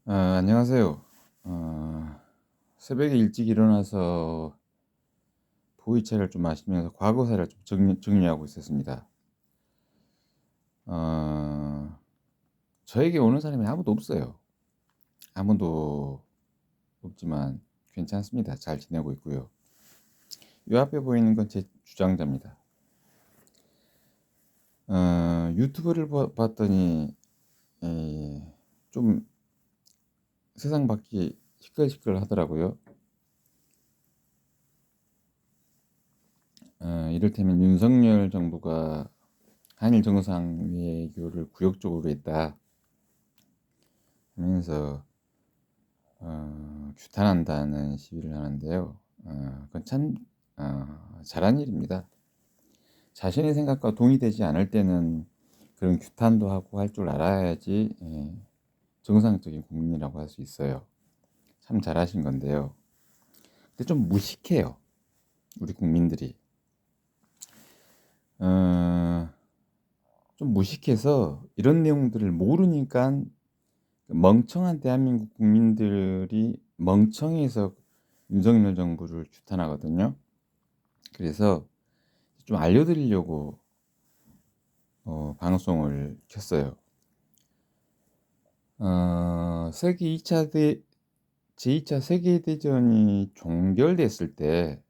안녕하세요. 어, 새벽에 일찍 일어나서 보이차를 좀 마시면서 과거사를 좀 정리하고 있었습니다. 어, 저에게 오는 사람이 아무도 없어요. 아무도 없지만 괜찮습니다. 잘 지내고 있고요. 이 앞에 보이는 건 제 주장자입니다. 유튜브를 봤더니 좀 세상 밖이 시끌시끌 하더라고요. 이를테면 윤석열 정부가 한일 정상회교를 굴욕적으로 했다 하면서 규탄한다는 시위를 하는데요. 그건 참 잘한 일입니다. 자신의 생각과 동의되지 않을 때는 그런 규탄도 하고 할 줄 알아야지 정상적인 국민이라고 할 수 있어요. 참 잘하신 건데요. 근데 좀 무식해요. 우리 국민들이. 어, 좀 무식해서 이런 내용들을 모르니까 멍청한 대한민국 국민들이 멍청해서 윤석열 정부를 규탄하거든요. 그래서 좀 알려드리려고 방송을 켰어요. 세계 2차 제2차 세계대전이 종결됐을 때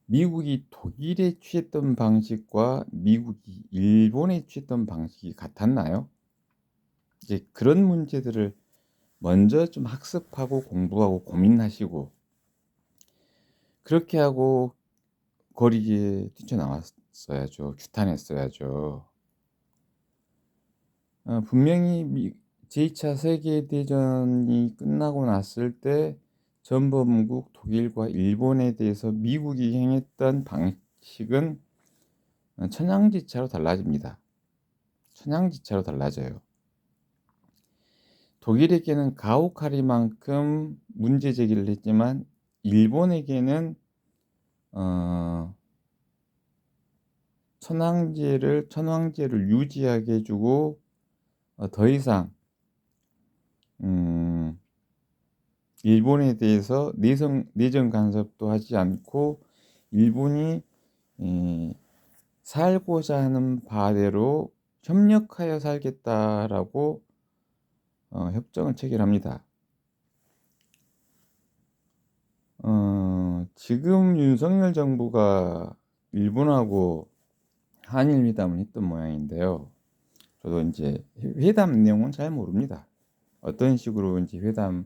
미국이 독일에 취했던 방식과 미국이 일본에 취했던 방식이 같았나요? 이제 그런 문제들을 먼저 좀 학습하고 공부하고 고민하시고 그렇게 하고 거리에 뛰쳐나왔어야죠. 규탄했어야죠. 분명히 제2차 세계대전이 끝나고 났을 때 전범국 독일과 일본에 대해서 미국이 행했던 방식은 천양지차로 달라집니다. 천양지차로 달라져요. 독일에게는 가혹하리만큼 문제 제기를 했지만 일본에게는 어, 천황제를 유지하게 해주고 더 이상 음, 일본에 대해서 내정 간섭도 하지 않고 일본이 살고자 하는 바대로 협력하여 살겠다라고 협정을 체결합니다. 지금 윤석열 정부가 일본하고 한일 회담을 했던 모양인데요. 저도 이제 회담 내용은 잘 모릅니다. 어떤 식으로 이제 회담을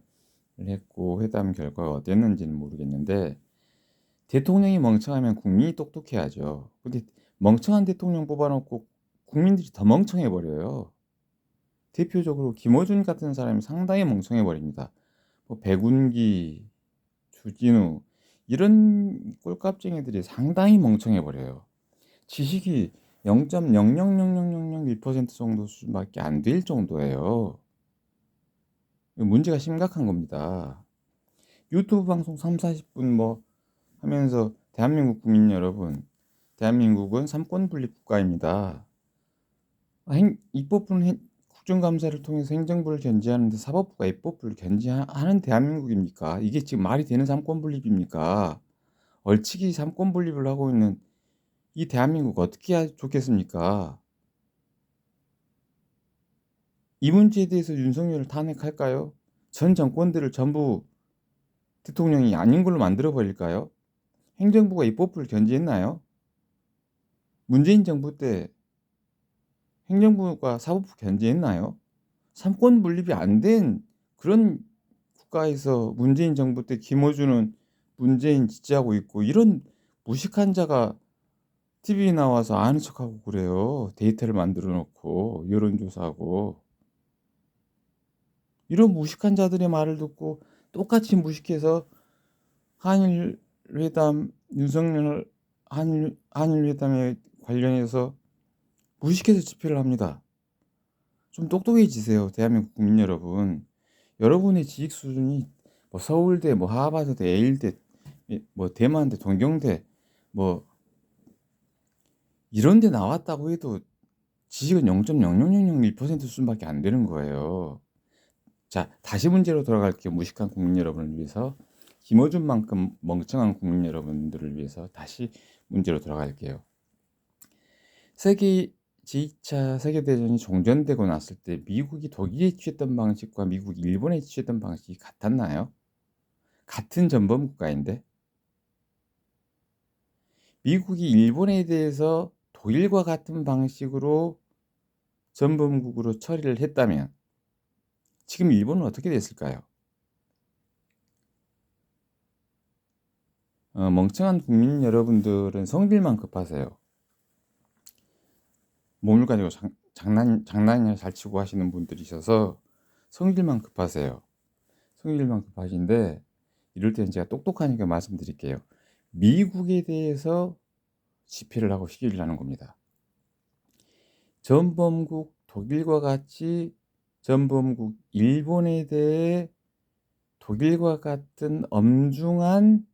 했고 회담 결과가 어땠는지는 모르겠는데 대통령이 멍청하면 국민이 똑똑해야죠. 근데 멍청한 대통령 뽑아놓고 국민들이 더 멍청해 버려요. 대표적으로 김어준 같은 사람이 상당히 멍청해 버립니다. 뭐 백운기, 주진우 이런 꼴값쟁이들이 상당히 멍청해 버려요. 지식이 0.0000001% 정도 수준밖에 안 될 정도예요. 문제가 심각한 겁니다. 유튜브 방송 3, 40분 뭐 하면서 대한민국 국민 여러분, 대한민국은 삼권 분립 국가입니다. 입법부는 국정감사를 통해서 행정부를 견제하는데 사법부가 입법부를 견제하는 대한민국입니까? 이게 지금 말이 되는 삼권 분립입니까? 얼치기 삼권 분립을 하고 있는 이 대한민국 어떻게 좋겠습니까? 이 문제에 대해서 윤석열을 탄핵할까요? 전 정권들을 전부 대통령이 아닌 걸로 만들어 버릴까요? 행정부가 입법부를 견제했나요? 문재인 정부 때 행정부가 사법부 견제했나요? 삼권 분립이 안 된 그런 국가에서 문재인 정부 때 김어준은 문재인 지지하고 있고 이런 무식한 자가 TV에 나와서 아는 척하고 그래요. 데이터를 만들어 놓고 여론조사하고 이런 무식한 자들의 말을 듣고 똑같이 무식해서 한일 회담 윤석열 한일 회담에 관련해서 무식해서 집회를 합니다. 좀 똑똑해지세요, 대한민국 국민 여러분. 여러분의 지식 수준이 뭐 서울대, 뭐 하버드대, 예일대, 뭐 대만대, 동경대, 뭐 이런 데 나왔다고 해도 지식은 0.00001% 수준밖에 안 되는 거예요. 자, 다시 문제로 돌아갈게요. 무식한 국민 여러분을 위해서, 김어준만큼 멍청한 국민 여러분들을 위해서 다시 문제로 돌아갈게요. 제2차 세계대전이 종전되고 났을 때 미국이 독일에 취했던 방식과 미국이 일본에 취했던 방식이 같았나요? 같은 전범 국가인데 미국이 일본에 대해서 독일과 같은 방식으로 전범국으로 처리를 했다면 지금 일본은 어떻게 됐을까요? 멍청한 국민 여러분들은 성질만 급하세요. 몸을 가지고 장난이나 잘 치고 하시는 분들이셔서 성질만 급하세요. 성질만 급하신데 이럴 때는 제가 똑똑하니까 말씀드릴게요. 미국에 대해서 집회를 하고 시위를 하는 겁니다. 전범국 독일과 같이 전범국 일본에 대해 독일과 같은 엄중한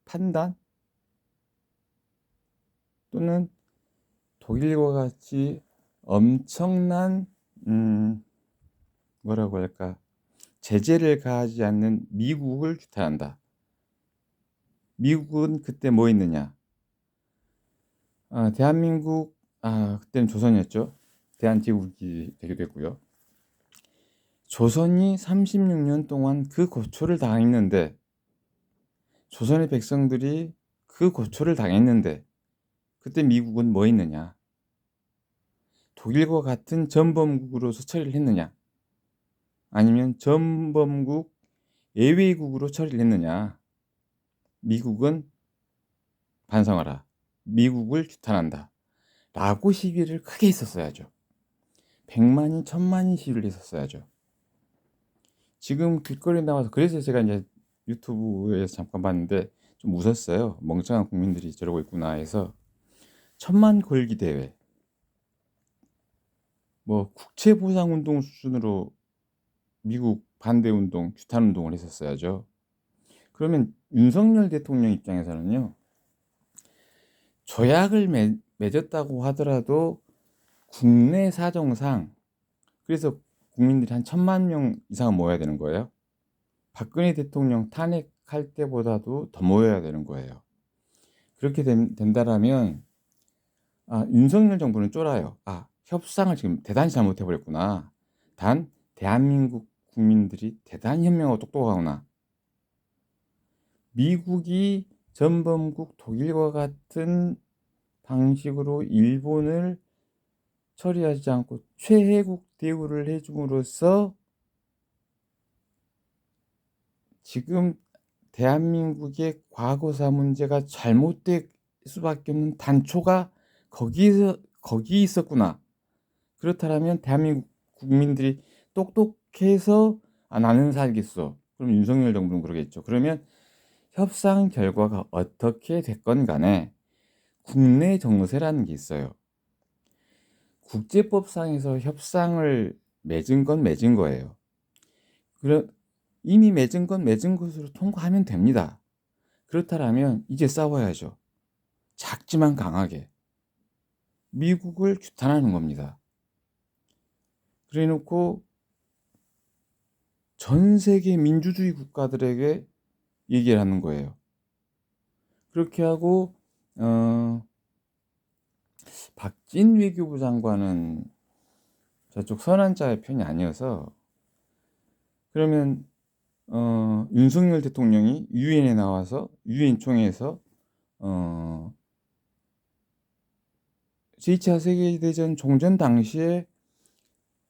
판단 또는 독일과 같이 엄청난 뭐라고 할까, 제재를 가하지 않는 미국을 규탄한다. 미국은 그때 뭐 했느냐? 대한민국, 그때는 조선이었죠. 대한제국이 되기도 했고요. 조선이 36년 동안 그 고초를 당했는데, 조선의 백성들이 그 고초를 당했는데, 그때 미국은 뭐 했느냐? 독일과 같은 전범국으로서 처리를 했느냐? 아니면 전범국 예외국으로 처리를 했느냐? 미국은 반성하라. 미국을 규탄한다. 라고 시위를 크게 했었어야죠. 100만이 1000만이 시위를 했었어야죠. 지금 길거리에 나와서, 그래서 제가 이제 유튜브에서 잠깐 봤는데 좀 웃었어요. 멍청한 국민들이 저러고 있구나 해서. 1000만 걸기 대회, 뭐 국채보상운동 수준으로 미국 반대운동, 규탄운동을 했었어야죠. 그러면 윤석열 대통령 입장에서는요, 조약을 맺었다고 하더라도 국내 사정상, 그래서 국민들이 한 1000만 명 이상 모여야 되는 거예요. 박근혜 대통령 탄핵할 때보다도 더 모여야 되는 거예요. 그렇게 된다라면 윤석열 정부는 쫄아요. 협상을 지금 대단히 잘못해버렸구나. 단 대한민국 국민들이 대단히 현명하고 똑똑하구나. 미국이 전범국 독일과 같은 방식으로 일본을 처리하지 않고 최혜국 대우를 해줌으로써 지금 대한민국의 과거사 문제가 잘못될 수밖에 없는 단초가 거기 있었구나. 그렇다면 대한민국 국민들이 똑똑해서 나는 살겠어. 그럼 윤석열 정부는 그러겠죠. 그러면 협상 결과가 어떻게 됐건 간에 국내 정세라는 게 있어요. 국제법상에서 협상을 맺은 건 맺은 거예요. 이미 맺은 건 맺은 것으로 통과하면 됩니다. 그렇다면 이제 싸워야죠. 작지만 강하게 미국을 규탄하는 겁니다. 그래 놓고 전 세계 민주주의 국가들에게 얘기를 하는 거예요. 그렇게 하고 박진 외교부 장관은 저쪽 선한자의 편이 아니어서, 그러면 윤석열 대통령이 유엔에 나와서 유엔 총회에서 제2차 세계대전 종전 당시에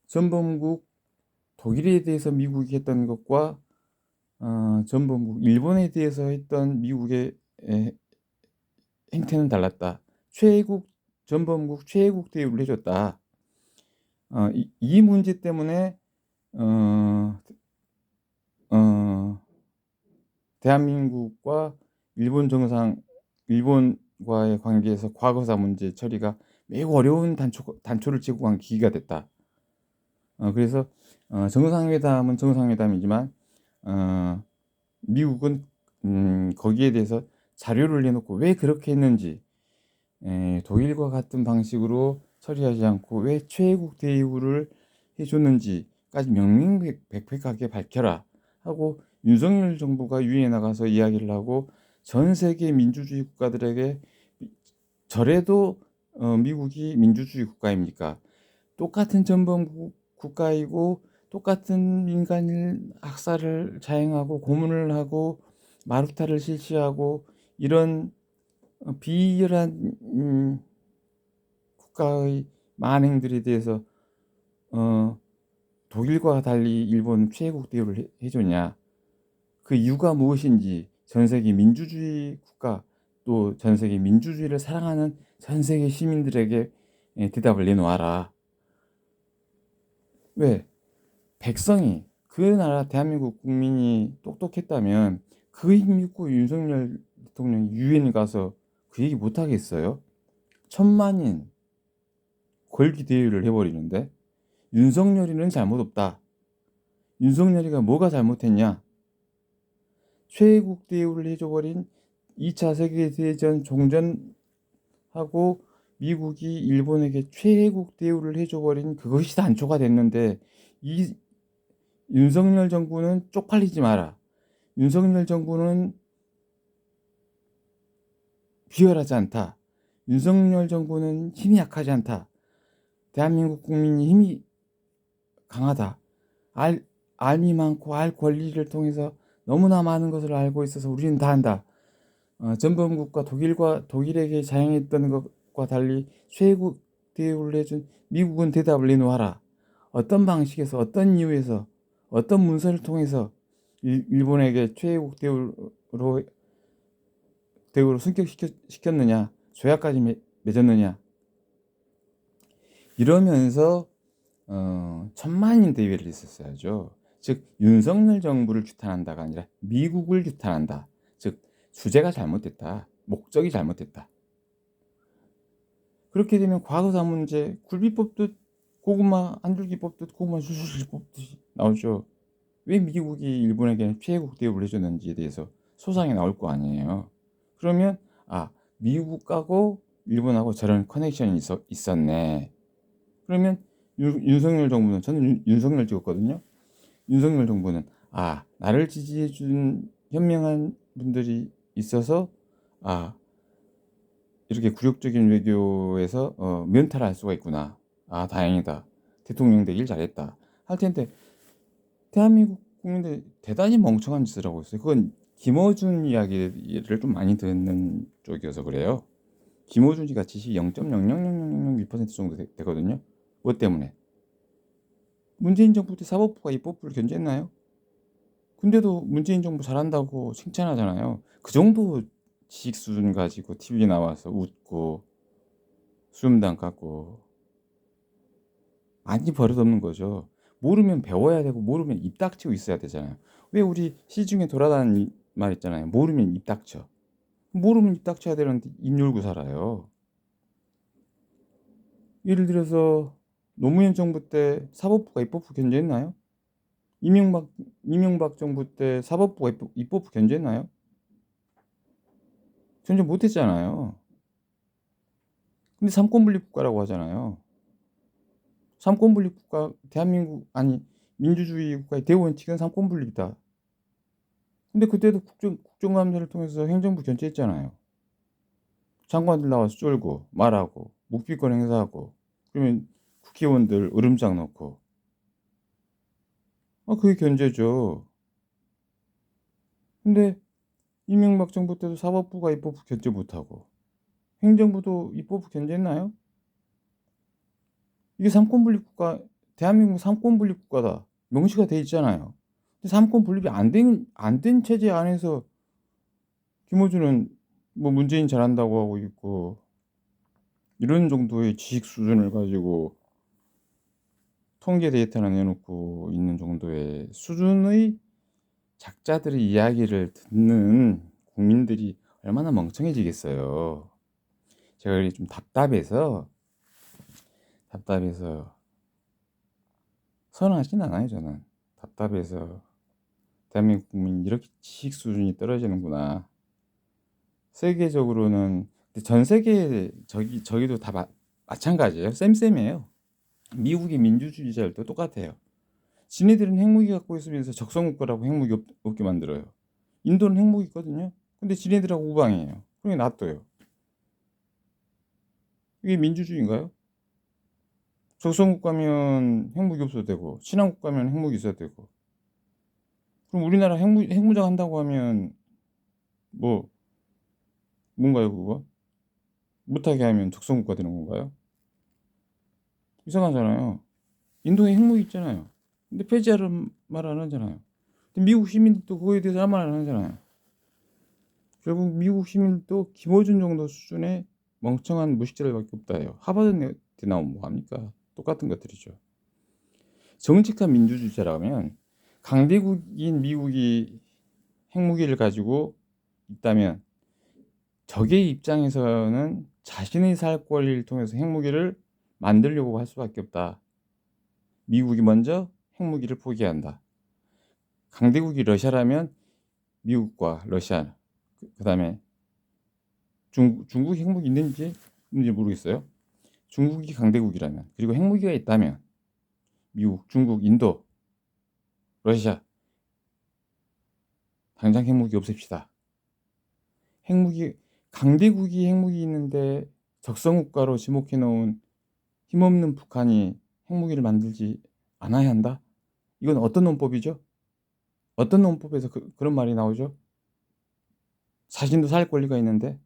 전범국 독일에 대해서 미국이 했던 것과 전범국 일본에 대해서 했던 미국의 행태는 달랐다. 전범국 최애국 대우를 해줬다. 이 문제 때문에 대한민국과 일본과의 관계에서 과거사 문제 처리가 매우 어려운 단초를 치고 간 계기가 됐다. 그래서 정상회담은 정상회담이지만 미국은 거기에 대해서 자료를 내놓고 왜 그렇게 했는지 독일과 같은 방식으로 처리하지 않고 왜 최애국 대우를 해줬는지까지 명명백백하게 밝혀라 하고 윤석열 정부가 유엔에 나가서 이야기를 하고 전 세계 민주주의 국가들에게 저래도 미국이 민주주의 국가입니까? 똑같은 전범 국가이고 똑같은 민간인 학살을 자행하고 고문을 하고 마루타를 실시하고 이런 비열한 국가의 만행들에 대해서 독일과 달리 일본 최애국 대우를 해줬냐? 그 이유가 무엇인지 전 세계 민주주의 국가 또 전 세계 민주주의를 사랑하는 전 세계 시민들에게 대답을 내놓아라. 왜? 백성이 그 나라 대한민국 국민이 똑똑했다면 그 힘 믿고 윤석열 대통령이 유엔 가서 그 얘기 못 하겠어요? 천만인 걸기 대회를 해버리는데 윤석열이는 잘못 없다. 윤석열이가 뭐가 잘못했냐? 최애국 대우를 해줘버린 2차 세계대전 종전하고 미국이 일본에게 최애국 대우를 해줘버린 그것이 단초가 됐는데 이 윤석열 정부는 쪽팔리지 마라. 윤석열 정부는 비열하지 않다. 윤석열 정부는 힘이 약하지 않다. 대한민국 국민이 힘이 강하다. 알이 많고 알 권리를 통해서 너무나 많은 것을 알고 있어서 우리는 다 한다. 전범국과 독일에게 자행했던 것과 달리 최애국 대우를 해준 미국은 대답을 내놓아라. 어떤 방식에서 어떤 이유에서 어떤 문서를 통해서 일본에게 최애국 대우로 승격시켰느냐 조약까지 맺었느냐 이러면서 천만인 대회를 했었어야죠. 즉 윤석열 정부를 규탄한다가 아니라 미국을 규탄한다. 즉 주제가 잘못됐다. 목적이 잘못됐다. 그렇게 되면 과거사 문제 굴비법도 고구마 안줄기법도 고구마 수술법도 나오죠. 왜 미국이 일본에게 최애국 대우를 해줬는지에 대해서 소상이 나올 거 아니에요. 그러면 미국하고 일본하고 저런 커넥션이 있었네. 그러면 윤석열 정부는 저는 윤석열 찍었거든요. 윤석열 정부는 나를 지지해준 현명한 분들이 있어서 이렇게 굴욕적인 외교에서 면탈할 수가 있구나. 다행이다. 대통령 되길 잘했다. 할 텐데 대한민국 국민들 대단히 멍청한 짓을 하고 있어요. 그건 김어준 이야기를 좀 많이 듣는 쪽이어서 그래요. 김어준이가 지시 0.00001% 정도 되거든요. 뭐 때문에? 문재인 정부 때 사법부가 입법부를 견제했나요? 근데도 문재인 정부 잘한다고 칭찬하잖아요. 그 정도 지식 수준 가지고 TV에 나와서 웃고 수염당 깎고 많이 버릇없는 거죠. 모르면 배워야 되고 모르면 입 닥치고 있어야 되잖아요. 왜 우리 시중에 돌아다니는 말 있잖아요. 모르면 입 닥쳐. 모르면 입 닥쳐야 되는데 입 열고 살아요. 예를 들어서 노무현 정부 때 사법부가 입법부 견제했나요? 이명박 정부 때 사법부가 입법부 견제했나요? 견제 못했잖아요. 근데 삼권분립국가라고 하잖아요. 삼권분립국가 대한민국 민주주의 국가의 대원칙은 삼권분립이다. 근데 그때도 국정감사를 통해서 행정부 견제했잖아요. 장관들 나와서 쫄고 말하고 묵비권 행사하고 그러면 국회의원들 으름장 넣고 그게 견제죠. 근데 이명박 정부 때도 사법부가 입법부 견제 못하고 행정부도 입법부 견제했나요? 이게 삼권분립국가 대한민국 삼권분립국가다 명시가 돼 있잖아요. 근데 삼권분립이 안 된 체제 안에서 김어준은 뭐 문재인 잘한다고 하고 있고 이런 정도의 지식 수준을 가지고 통계 데이터나 내놓고 있는 정도의 수준의 작자들의 이야기를 듣는 국민들이 얼마나 멍청해지겠어요. 제가 좀 답답해서 선호하진 않아요. 저는 답답해서 대한민국 국민이 이렇게 지식 수준이 떨어지는구나. 세계적으로는 근데 전 세계 저기도 다 마찬가지예요. 쌤쌤이에요. 미국의 민주주의자들도 똑같아요. 지네들은 핵무기 갖고 있으면서 적성국가라고 핵무기 없게 만들어요. 인도는 핵무기 있거든요. 근데 지네들하고 우방이에요. 그러니까 놔둬요. 이게 민주주의인가요? 적성국가면 핵무기 없어도 되고 친환국가면 핵무기 있어도 되고. 그럼 우리나라 핵무장 한다고 하면 뭐 뭔가요 그거? 못하게 하면 적성국가 되는 건가요? 이상하잖아요. 인도에 핵무기 있잖아요. 근데 폐지하는 말 안 하잖아요. 근데 미국 시민들도 그거에 대해서 아무 말 안 하잖아요. 결국 미국 시민도 김어준 정도 수준의 멍청한 무식자들밖에 없다 해요. 하버드 나오면 뭐합니까? 똑같은 것들이죠. 정직한 민주주의자라면 강대국인 미국이 핵무기를 가지고 있다면 적의 입장에서는 자신의 살 권리를 통해서 핵무기를 만들려고 할 수밖에 없다. 미국이 먼저 핵무기를 포기한다. 강대국이 러시아라면 미국과 러시아, 그다음에 중국 핵무기 있는지 모르겠어요. 중국이 강대국이라면, 그리고 핵무기가 있다면 미국, 중국, 인도, 러시아 당장 핵무기 없앱시다. 핵무기 강대국이 핵무기 있는데 적성국가로 지목해 놓은 힘없는 북한이 핵무기를 만들지 않아야 한다? 이건 어떤 논법이죠? 어떤 논법에서 그런 말이 나오죠? 자신도 살 권리가 있는데.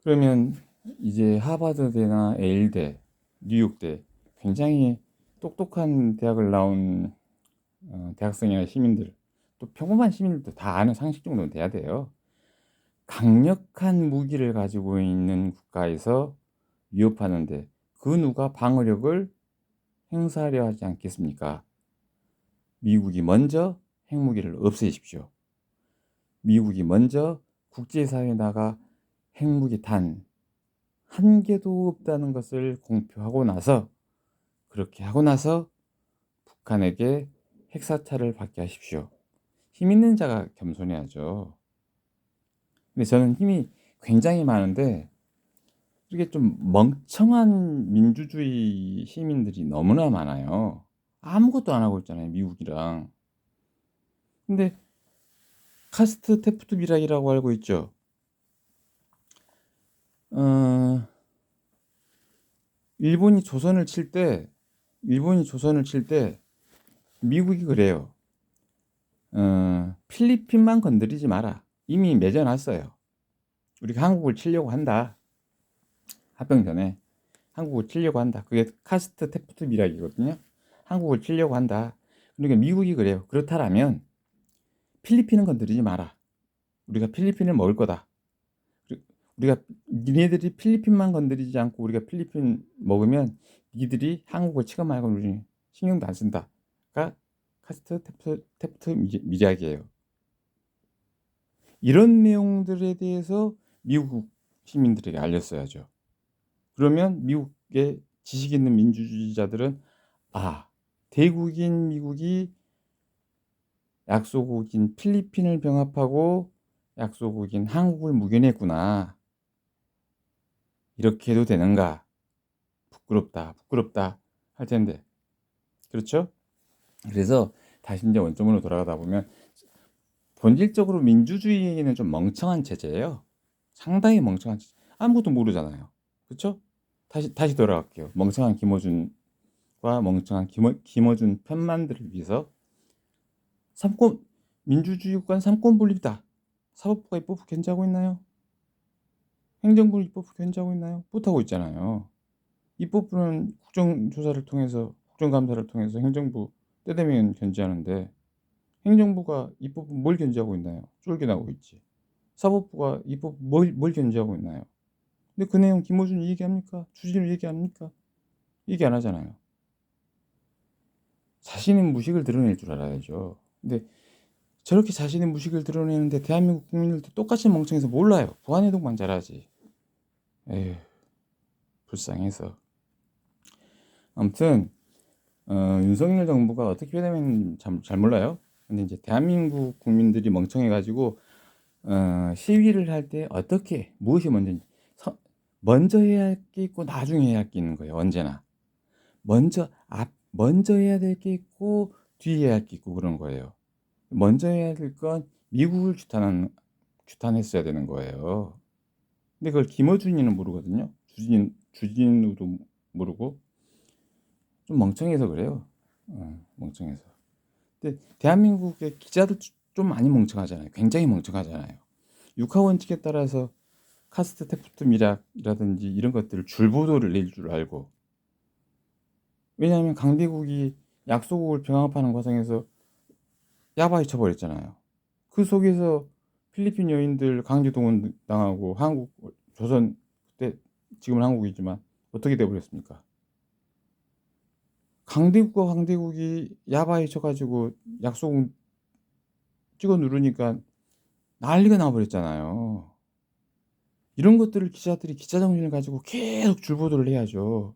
그러면 이제 하버드대나 예일대, 뉴욕대 굉장히 똑똑한 대학을 나온 대학생이나 시민들, 또 평범한 시민들도 다 아는 상식 정도는 돼야 돼요. 강력한 무기를 가지고 있는 국가에서 위협하는데 그 누가 방어력을 행사하려 하지 않겠습니까? 미국이 먼저 핵무기를 없애십시오. 미국이 먼저 국제사회에 나가 핵무기 단 한 개도 없다는 것을 공표하고 나서, 그렇게 하고 나서 북한에게 핵사찰을 받게 하십시오. 힘 있는 자가 겸손해야죠. 근데 저는 힘이 굉장히 많은데 이게 좀 멍청한 민주주의 시민들이 너무나 많아요. 아무것도 안 하고 있잖아요, 미국이랑. 근데 카스트 테프트 비락이라고 알고 있죠. 어, 일본이 조선을 칠 때 미국이 그래요. 필리핀만 건드리지 마라. 이미 맺어놨어요. 우리가 한국을 치려고 한다. 합병 전에 한국을 치려고 한다. 그게 카스트 테프트 비락이거든요. 한국을 치려고 한다. 그러니까 미국이 그래요. 그렇다라면 필리핀은 건드리지 마라. 우리가 필리핀을 먹을 거다. 우리가 니네들이 필리핀만 건드리지 않고 우리가 필리핀 먹으면 니들이 한국을 치고 말고 우리 신경도 안 쓴다가 카스트 테프트 미작이에요. 이런 내용들에 대해서 미국 시민들에게 알렸어야죠. 그러면 미국의 지식 있는 민주주의자들은 대국인 미국이 약소국인 필리핀을 병합하고 약소국인 한국을 무겨냈구나. 이렇게 해도 되는가? 부끄럽다 할 텐데. 그렇죠? 그래서 다시 이제 원점으로 돌아가다 보면 본질적으로 민주주의는 좀 멍청한 체제예요. 상당히 멍청한 체제. 아무것도 모르잖아요. 그렇죠? 다시 돌아갈게요. 멍청한 김어준과 멍청한 김어준 편만들을 위해서 삼권 민주주의 국가는 삼권 분립이다. 사법부가 입법부 견제하고 있나요? 행정부는 입법부 견제하고 있나요? 못하고 있잖아요. 입법부는 국정조사를 통해서, 국정감사를 통해서 행정부 때되면 견제하는데 행정부가 입법부 뭘 견제하고 있나요? 쫄겨나고 있지. 사법부가 입법 뭘 견제하고 있나요? 근데 그 내용 김어준이 얘기합니까? 주진우 얘기합니까? 얘기 안 하잖아요. 자신의 무식을 드러낼 줄 알아야죠. 근데 저렇게 자신의 무식을 드러내는데 대한민국 국민들도 똑같이 멍청해서 몰라요. 보안해독만 잘하지. 에휴, 불쌍해서. 아무튼 윤석열 정부가 어떻게 되면 잘 몰라요. 근데 이제 대한민국 국민들이 멍청해가지고 시위를 할 때 어떻게 무엇이 먼저인지 먼저 해야 할 게 있고 나중에 해야 할 게 있는 거예요. 언제나 먼저 해야 될 게 있고 뒤에 해야 할 게 있고 그런 거예요. 먼저 해야 될 건 미국을 규탄했어야 되는 거예요. 근데 그걸 김어준이는 모르거든요. 주진우도 모르고 좀 멍청해서 그래요. 멍청해서. 근데 대한민국의 기자도 좀 많이 멍청하잖아요. 굉장히 멍청하잖아요. 육하원칙에 따라서 카스트 테프트 미락이라든지 이런 것들을 줄보도를 낼 줄 알고, 왜냐하면 강대국이 약소국을 병합하는 과정에서 야바이 쳐버렸잖아요. 그 속에서 필리핀 여인들 강제동원 당하고 한국 조선 그때 지금은 한국이지만 어떻게 돼버렸습니까? 강대국과 강대국이 야바이 쳐가지고 약소국 찍어 누르니까 난리가 나버렸잖아요. 이런 것들을 기자들이 기자 정신을 가지고 계속 줄보도를 해야죠.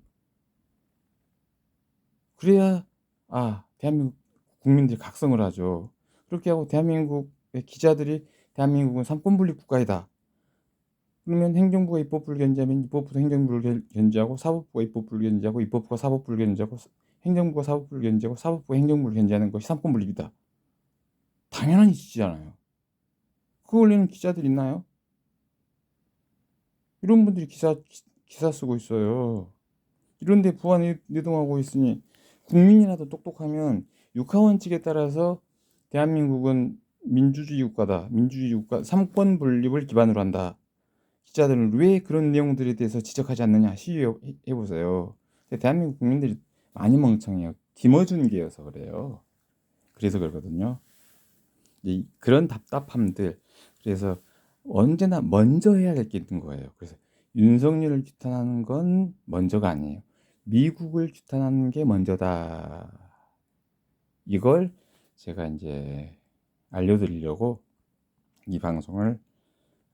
그래야 대한민국 국민들이 각성을 하죠. 그렇게 하고 대한민국의 기자들이 대한민국은 삼권분립 국가이다. 그러면 행정부가 입법부를 견제하면 입법부도 행정부를 견제하고, 사법부가 입법부를 견제하고, 입법부가 사법부를 견제하고, 행정부가 사법부를 견제하고, 사법부가 행정부를 견제하는 것이 삼권분립이다. 당연한 이치잖아요. 그 원리는 기자들 있나요? 이런 분들이 기사 쓰고 있어요. 이런데 부안 내동하고 있으니 국민이라도 똑똑하면 육하원칙에 따라서 대한민국은 민주주의 국가다. 민주주의 국가 삼권 분립을 기반으로 한다. 기자들은 왜 그런 내용들에 대해서 지적하지 않느냐 시위해보세요. 대한민국 국민들이 많이 멍청해요. 김어준 계여서 그래요. 그래서 그러거든요. 그런 답답함들, 그래서 언제나 먼저 해야 될 게 있는 거예요. 그래서 윤석열을 규탄하는 건 먼저가 아니에요. 미국을 규탄하는 게 먼저다. 이걸 제가 이제 알려드리려고 이 방송을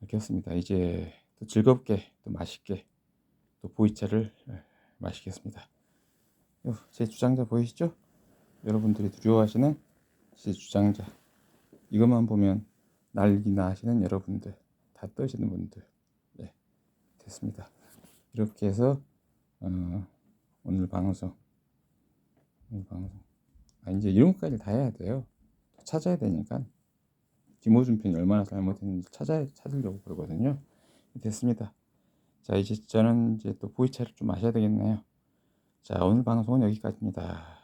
켰습니다. 이제 또 즐겁게 또 맛있게 또 보이차를 마시겠습니다. 제 주장자 보이시죠? 여러분들이 두려워하시는 제 주장자. 이것만 보면 난리나 하시는 여러분들, 다 떠시는 분들. 네, 됐습니다. 이렇게 해서 오늘 방송 이제 이런 것까지 다 해야 돼요. 찾아야 되니까 김호준 편이 얼마나 잘못했는지 찾으려고 그러거든요. 됐습니다. 자, 이제 저는 이제 또 보이차를 좀 마셔야 되겠네요. 자, 오늘 방송은 여기까지입니다.